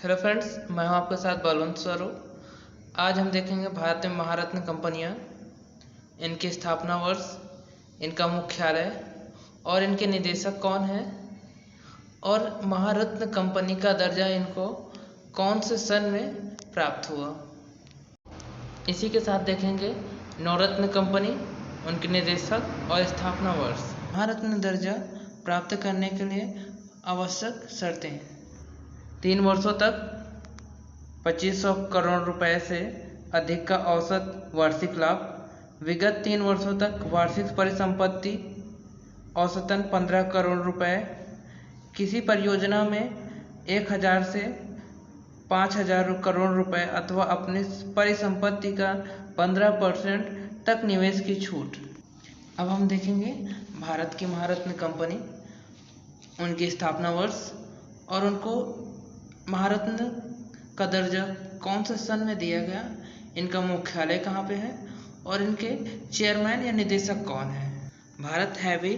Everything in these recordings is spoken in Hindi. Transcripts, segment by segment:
हेलो फ्रेंड्स, मैं हूं आपके साथ बलवंत स्वरूप। आज हम देखेंगे भारत में महारत्न कंपनियां, इनकी स्थापना वर्ष, इनका मुख्यालय और इनके निदेशक कौन हैं और महारत्न कंपनी का दर्जा इनको कौन से सन में प्राप्त हुआ। इसी के साथ देखेंगे नवरत्न कंपनी, उनके निदेशक और स्थापना वर्ष। महारत्न दर्जा प्राप्त करने के लिए आवश्यक शर्तें: 3 वर्षों तक 2500 करोड़ रुपए से अधिक का औसत वार्षिक लाभ, विगत 3 वर्षों तक वार्षिक परिसंपत्ति औसतन 15 करोड़ रुपए, किसी परियोजना में 1000 से 5000 करोड़ रुपए अथवा अपनी परिसंपत्ति का 15% तक निवेश की छूट। अब हम देखेंगे भारत की महारत्न कंपनी, उनकी स्थापना वर्ष और उनको महारत्न का दर्जा कौन से सन में दिया गया, इनका मुख्यालय कहाँ पे है और इनके चेयरमैन या निदेशक कौन है। भारत हैवी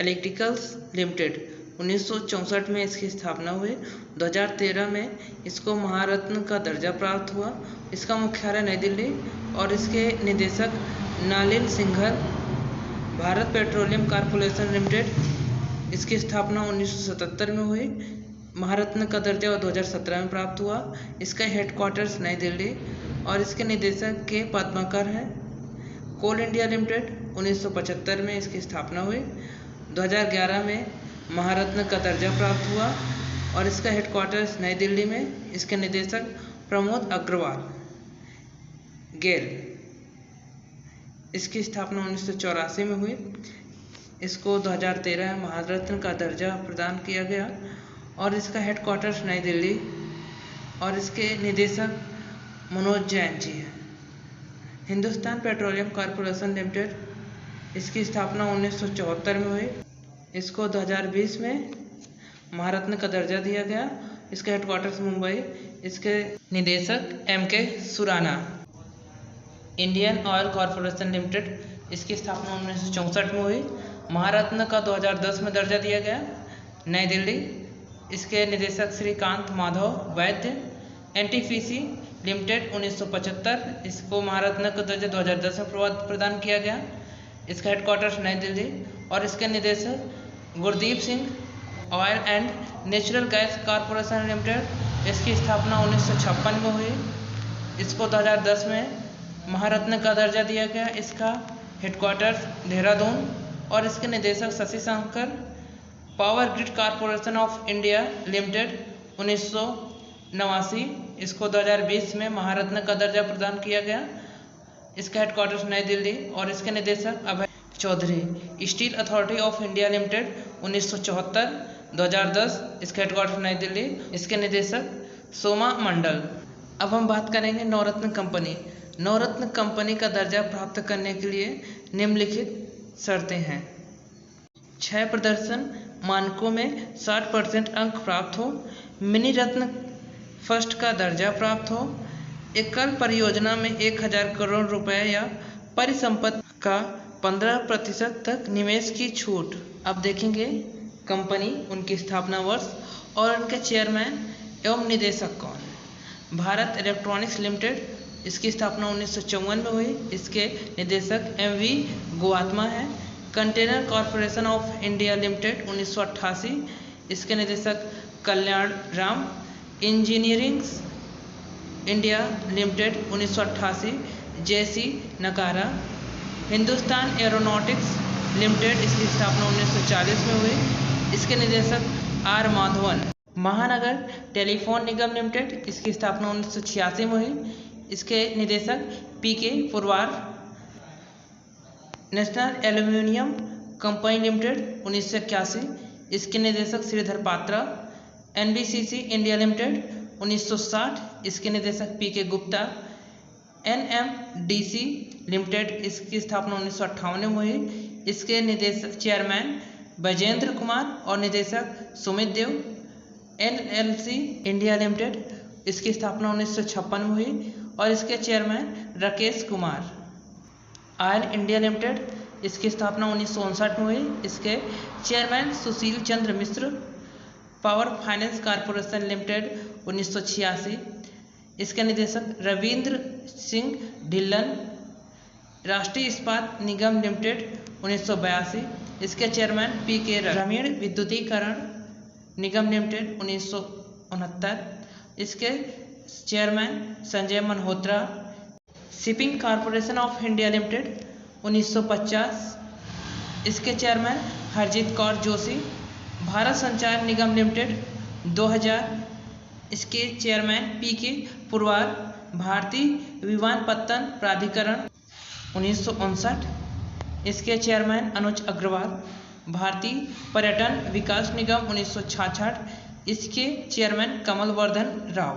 इलेक्ट्रिकल्स लिमिटेड 1964 में इसकी स्थापना हुई। 2013 में इसको महारत्न का दर्जा प्राप्त हुआ। इसका मुख्यालय नई दिल्ली और इसके निदेशक नालिल Singhal. Bharat petroleum corporation limited, इसकी स्थापना 1977 में हुई। महारत्न का दर्जा 2017 में प्राप्त हुआ। इसका हेडक्वार्टर्स नई दिल्ली और इसके निदेशक के पद्माकर हैं। कोल इंडिया लिमिटेड 1975 में इसकी स्थापना हुई। 2011 में महारत्न का दर्जा प्राप्त हुआ और इसका हेडक्वार्टर्स नई दिल्ली में। इसके निदेशक प्रमोद अग्रवाल गेल। इसकी स्थापना 1984 में हुई। इसको 2013 में महारत्न का दर्जा प्रदान किया गया और इसका हेडक्वार्टर्स नई दिल्ली और इसके निदेशक मनोज जैन जी हैं। हिंदुस्तान पेट्रोलियम कॉर्पोरेशन लिमिटेड, इसकी स्थापना 1974 में हुई। इसको 2020 में महारत्न का दर्जा दिया गया। इसका हेडक्वार्टर्स मुंबई। इसके निदेशक MK Surana. Indian oil corporation limited, इसकी स्थापना 1964 में हुई। महारत्न का 2010 में दर्जा दिया गया, नई दिल्ली। इसके निदेशक श्रीकांत माधव वैद्य। NTPC लिमिटेड 1975, इसको महारत्न का दर्जा 2010 में प्रदान किया गया। इसका हेडक्वार्टर्स नई दिल्ली और इसके निदेशक Gurdeep Singh. Oil and natural gas corporation limited, इसकी स्थापना 1956 में हुई। इसको 2010 में महारत्न का दर्जा दिया गया। इसका हेडक्वार्टर्स देहरादून और इसके निदेशक Shashi Shankar. Power grid corporation of India limited 1989, इसको 2020 में महारत्न का दर्जा प्रदान किया गया। इसका हेडक्वार्टर्स नई दिल्ली और इसके निदेशक Abhay Chaudhary. Steel authority of India limited 1974, 2010, इसका हेडक्वार्टर्स नई दिल्ली। इसके निदेशक सोमा मंडल। अब हम बात करेंगे नवरत्न कंपनी। नवरत्न कंपनी का दर्जा प्राप्त करने के लिए निम्नलिखित शर्तें हैं: 6 प्रदर्शन मानकों में 60% अंक प्राप्त हो, मिनी रत्न फर्स्ट का दर्जा प्राप्त हो, एकल परियोजना में 1000 करोड़ रुपए या परिसंपत्ति का 15% तक निवेश की छूट। अब देखेंगे कंपनी, उनकी स्थापना वर्ष और उनके चेयरमैन एवं निदेशक कौन है। भारत इलेक्ट्रॉनिक्स लिमिटेड, इसकी स्थापना 1954 में हुई। इसके निदेशक MV गुआत्मा हैं। Container corporation of India limited 1988, इसके निदेशक Kalyan Ram. Engineerings India limited 1988, JC नकारा। हिंदुस्तान एरोनॉटिक्स लिमिटेड, इसकी स्थापना 1940 में हुई। इसके निदेशक R माधवन। महानगर टेलीफोन निगम लिमिटेड, इसकी स्थापना 1986 में हुई। इसके निदेशक PK Purwar. National aluminium company limited 1981, इसके निदेशक Shridhar Patra. NBCC India limited 1960, इसके निदेशक PK गुप्ता। NMDC लिमिटेड, इसकी स्थापना 1958 में हुई। इसके निदेशक चेयरमैन बैजेंद्र कुमार और निदेशक Sumit Dev. NLC India limited, इसकी स्थापना 1956 में हुई और इसके chairman Rakesh Kumar. Oil India limited, इसकी स्थापना 1959 में हुई। इसके chairman Sushil Chandra Mishra. Power finance corporation limited 1986। इसके निदेशक रविंद्र सिंह ढिल्लन। राष्ट्रीय इस्पात निगम लिमिटेड 1982। इसके चेयरमैन PK। ग्रामीण विद्युतीकरण निगम लिमिटेड 1969। इसके chairman Sanjay Malhotra. Shipping corporation of India limited 1950। इसके चेयरमैन हरजीत कौर जोशी। भारत संचार निगम लिमिटेड 2000। इसके चेयरमैन PK पुरवार। भारतीय विमानपत्तन प्राधिकरण 1959। इसके चेयरमैन अनुज अग्रवाल। भारतीय पर्यटन विकास निगम 1966। इसके चेयरमैन कमल वर्धन राव।